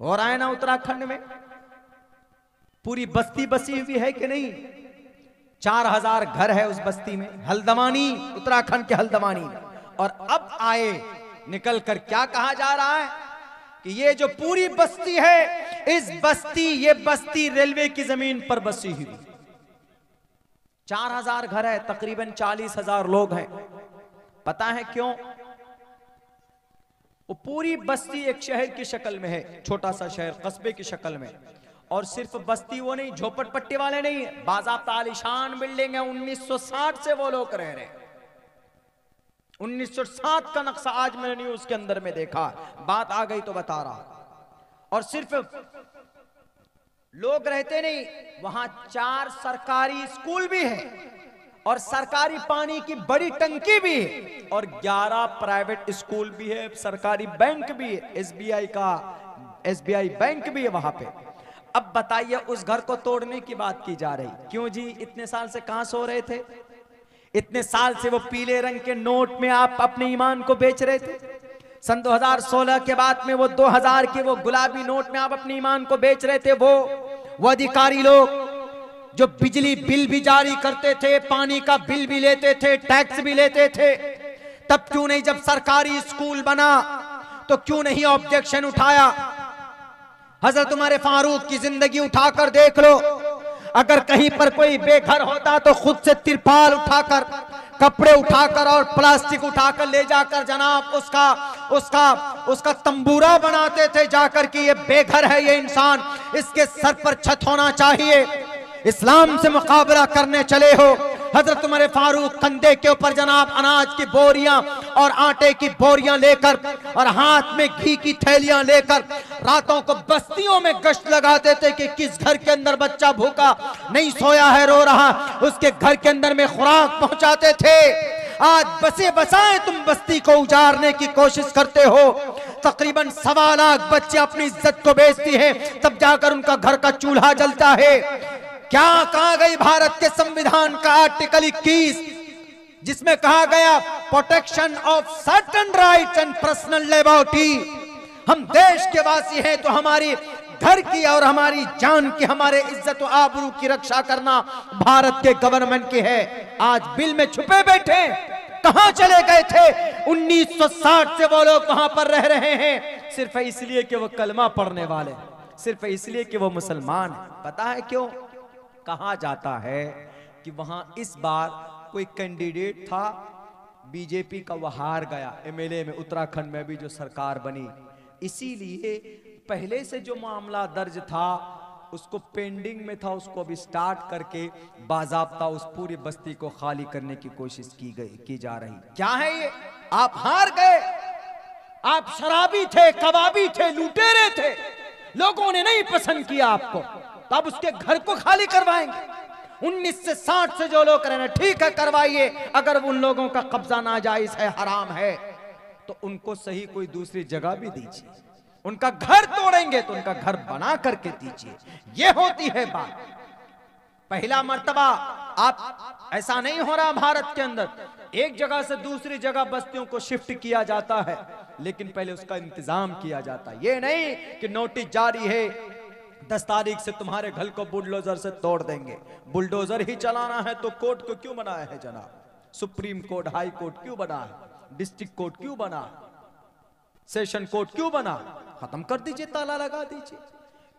हो रहा है ना उत्तराखंड में, पूरी बस्ती बसी हुई है कि नहीं। 4000 घर है उस बस्ती में, हल्द्वानी, उत्तराखंड के हल्द्वानी में। और अब आए निकल कर क्या कहा जा रहा है कि ये जो पूरी बस्ती है, ये बस्ती रेलवे की जमीन पर बसी हुई। 4000 घर है, तकरीबन 40,000 लोग हैं। पता है क्यों? वो पूरी बस्ती एक शहर की शक्ल में है, छोटा सा शहर कस्बे की शक्ल में। और सिर्फ बस्ती वो नहीं, झोपड़पट्टी वाले नहीं है, बाज़ाब्ता आलीशान बिल्डिंग है। 1960 से वो लोग रह रहे। 1960 का नक्शा आज मैंने न्यूज के अंदर में देखा, बात आ गई तो बता रहा। और सिर्फ लोग रहते नहीं, वहां 4 सरकारी स्कूल भी है और सरकारी पानी की बड़ी टंकी भी है और 11 प्राइवेट स्कूल भी है, सरकारी बैंक भी है, एसबीआई बैंक भी है वहां पे। अब बताइए, उस घर को तोड़ने की बात की जा रही, क्यों जी? इतने साल से कहां सो रहे थे? इतने साल से वो पीले रंग के नोट में आप अपने ईमान को बेच रहे थे। सन 2016 के बाद में वो 2000 के वो गुलाबी नोट में आप अपने ईमान को बेच रहे थे। वो अधिकारी लोग जो बिजली बिल भी जारी करते थे, पानी का बिल भी लेते थे, टैक्स भी लेते थे, तब क्यों नहीं जब सरकारी स्कूल बना तो क्यों नहीं ऑब्जेक्शन उठाया? हजरत उमर फारूक की जिंदगी उठाकर देख लो, अगर कहीं पर कोई बेघर होता तो खुद से तिरपाल उठाकर, कपड़े उठाकर और प्लास्टिक उठाकर ले जाकर जनाब उसका तंबूरा बनाते थे जाकर कि ये बेघर है, ये इंसान, इसके सर पर छत होना चाहिए। इस्लाम से मुकाबला करने चले हो, हजरत उमर फारूक कंधे के ऊपर जनाब अनाज की बोरियां और आटे की बोरियां लेकर और हाथ में घी की थैलियां लेकर रातों को बस्तियों में गश्त लगाते थे कि किस घर के अंदर बच्चा भूखा नहीं सोया है, रो रहा, उसके घर के अंदर में खुराक पहुंचाते थे। आज बसे बसाए तुम बस्ती को उजाड़ने की कोशिश करते हो। तकरीबन 1.25 लाख बच्चे अपनी इज्जत को बेचती है, तब जाकर उनका घर का चूल्हा जलता है। क्या कहा गई भारत के संविधान का आर्टिकल 21, जिसमें कहा गया protection of certain rights and personal liberty. हम देश के वासी हैं तो हमारी घर की और हमारी जान की, हमारे इज्जत और आबरू की रक्षा करना भारत के गवर्नमेंट की है। आज बिल में छुपे बैठे, कहां चले गए थे? 1960 से वो लोग वहां पर रह रहे हैं, सिर्फ इसलिए कि वो कलमा पढ़ने वाले, सिर्फ इसलिए कि वो मुसलमान है। पता है क्यों? कहा जाता है कि वहां इस बार कोई कैंडिडेट था बीजेपी का, वो हार गया एमएलए में, उत्तराखंड में भी जो सरकार बनी, इसीलिए पहले से जो मामला दर्ज था उसको पेंडिंग में था, उसको अभी स्टार्ट करके बाज़ाब्ता उस पूरी बस्ती को खाली करने की कोशिश की जा रही। क्या है ये? आप हार गए, आप शराबी थे, कबाबी थे, लुटेरे थे, लोगों ने नहीं पसंद किया आपको, तो अब उसके घर को खाली करवाएंगे। 1960 से जो लोग रहना, ठीक है करवाइए, अगर उन लोगों का कब्जा नाजायज है, हराम है, तो उनको सही कोई दूसरी जगह भी दीजिए। उनका घर तोड़ेंगे तो उनका घर बना करके दीजिए। ये होती है बात। पहला मर्तबा आप, ऐसा नहीं हो रहा भारत के अंदर, एक जगह से दूसरी जगह बस्तियों को शिफ्ट किया जाता है, लेकिन पहले उसका इंतजाम किया जाता है। ये नहीं कि नोटिस जारी है 10 तारीख से तुम्हारे घर को बुलडोजर से तोड़ देंगे। बुलडोजर ही चलाना है तो कोर्ट को क्यों बनाया है जनाब? सुप्रीम कोर्ट, हाई कोर्ट क्यों बना है? डिस्ट्रिक्ट कोर्ट क्यों बना? सेशन कोर्ट क्यों बना? खत्म कर दीजिए, ताला लगा दीजिए।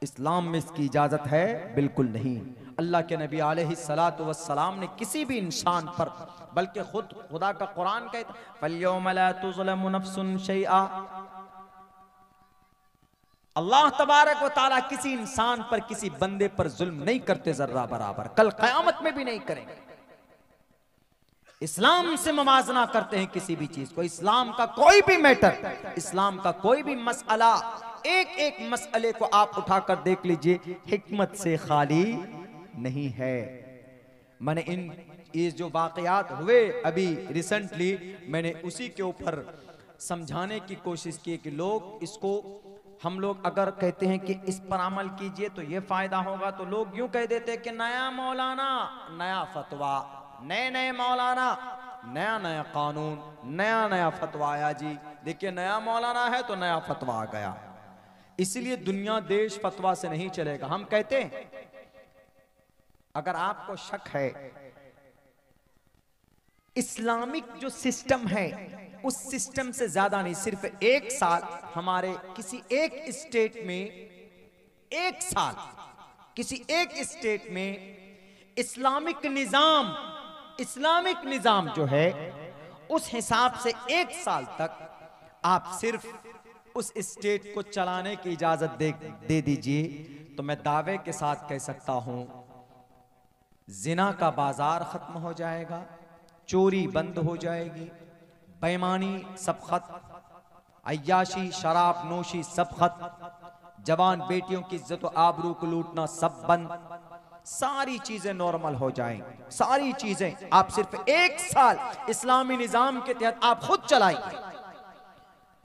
इस्लाम में इसकी इजाजत है? बिल्कुल नहीं। अल्लाह के नबी अलैहिस्सलातु वस्सलाम ने किसी भी इंसान पर, बल्कि खुद खुदा का कुरान कहता है फल्यौम ला तुज़लमु नफ्सुन शैआ, अल्लाह तबारक व तआला किसी इंसान पर, किसी बंदे पर जुल्म नहीं करते जर्रा बराबर, कल क़यामत में भी नहीं करेंगे। इस्लाम से मवाजना करते हैं किसी भी चीज को। इस्लाम का कोई भी मैटर, इस्लाम का कोई भी मसला, एक एक मसले को आप उठाकर देख लीजिए, हिकमत से खाली नहीं है। मैंने ये जो वाकयात हुए अभी रिसेंटली, मैंने उसी के ऊपर समझाने की कोशिश की कि लोग इसको, हम लोग अगर कहते हैं कि इस पर अमल कीजिए तो ये फायदा होगा, तो लोग यूं कह देते हैं कि नया मौलाना, नया फतवा, नए नए मौलाना, नया नया कानून, नया नया फतवा आया जी। देखिए, नया मौलाना है तो नया फतवा आ गया। इसलिए दुनिया देश फतवा से नहीं चलेगा। हम कहते हैं अगर आपको शक है, इस्लामिक जो सिस्टम है उस सिस्टम से ज्यादा नहीं, सिर्फ 1 साल हमारे किसी एक स्टेट में, 1 साल किसी एक स्टेट में इस्लामिक निजाम जो है उस हिसाब से 1 साल तक आप सिर्फ उस स्टेट को चलाने की इजाजत दे दीजिए, तो मैं दावे के साथ कह सकता हूं जिना का बाजार खत्म हो जाएगा, चोरी बंद हो जाएगी, बेईमानी सब खत्म, अय्याशी शराब नोशी सब खत्म, जवान बेटियों की इज्जत और आबरू को लूटना सब बंद, सारी चीजें नॉर्मल हो जाएंगी। सारी चीजें आप सिर्फ 1 साल इस्लामी निजाम के तहत आप खुद चलाएंगे।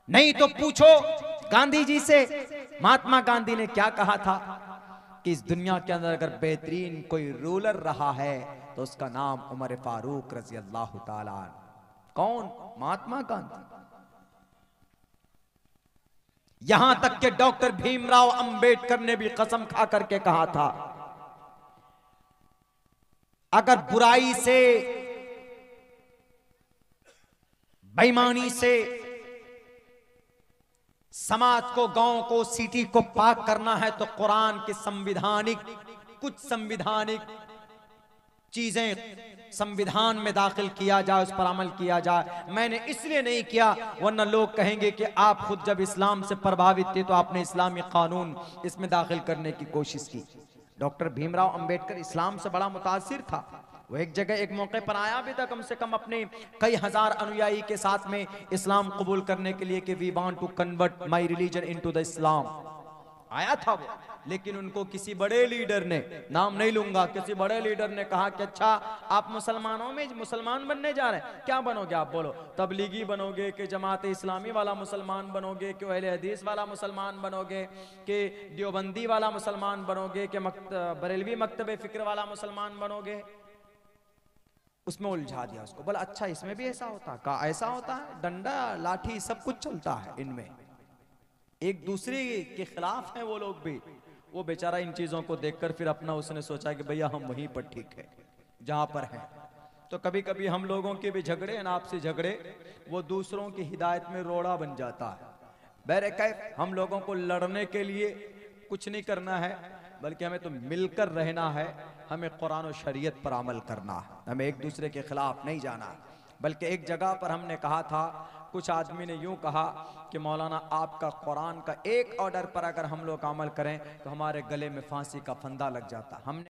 नहीं तो पूछो गांधी जी से, महात्मा गांधी ने क्या कहा था कि इस दुनिया के अंदर अगर बेहतरीन कोई रूलर रहा है तो उसका नाम उमर फारूक रजी अल्लाह ताला। कौन? महात्मा गांधी। यहां तक कि डॉक्टर भीमराव अंबेडकर ने भी कसम खा करके कहा था अगर बुराई से, बेईमानी से समाज को, गांव को, सिटी को पाक करना है तो कुरान के कुछ संविधानिक चीजें संविधान में दाखिल किया जाए, उस पर अमल किया जाए। मैंने इसलिए नहीं किया वरना लोग कहेंगे कि आप खुद जब इस्लाम से प्रभावित थे तो आपने इस्लामी कानून इसमें दाखिल करने की कोशिश की। डॉक्टर भीमराव अंबेडकर इस्लाम से बड़ा मुतासिर था। वो एक जगह एक मौके पर आया भी था, कम से कम अपने कई हजार अनुयायी के साथ में इस्लाम कबूल करने के लिए कि we want to convert my religion into the Islam, आया था वो। लेकिन उनको किसी बड़े लीडर ने, नाम नहीं लूंगा, किसी बड़े लीडर ने कहा कि अच्छा आप मुसलमानों में मुसलमान बनने जा रहे हैं, क्या बनोगे आप? बोलो, तबलीगी बनोगे कि जमात इस्लामी वाला मुसलमान बनोगे कि अहले हदीस वाला मुसलमान बनोगे कि देवबंदी वाला मुसलमान बनोगे कि बरेलवी मकतबे फिक्र वाला मुसलमान बनोगे? उसमें उलझा दिया उसको। बोला अच्छा इसमें भी ऐसा होता? कहा ऐसा होता है, डंडा लाठी सब कुछ चलता है इनमें, एक दूसरे के खिलाफ हैं वो लोग भी। वो बेचारा इन चीजों को देखकर फिर अपना उसने सोचा कि भैया हम वहीं पर ठीक है जहां पर हैं। तो कभी कभी हम लोगों के भी झगड़े, आपसी झगड़े, वो दूसरों की हिदायत में रोड़ा बन जाता है। बहरकैफ हम लोगों को लड़ने के लिए कुछ नहीं करना है, बल्कि हमें तो मिलकर रहना है, हमें कुरान और शरीयत पर अमल करना है, हमें एक दूसरे के खिलाफ नहीं जाना। बल्कि एक जगह पर हमने कहा था, कुछ आदमी ने यूं कहा कि मौलाना आपका कुरान का एक ऑर्डर पर अगर हम लोग अमल करें तो हमारे गले में फांसी का फंदा लग जाता। हमने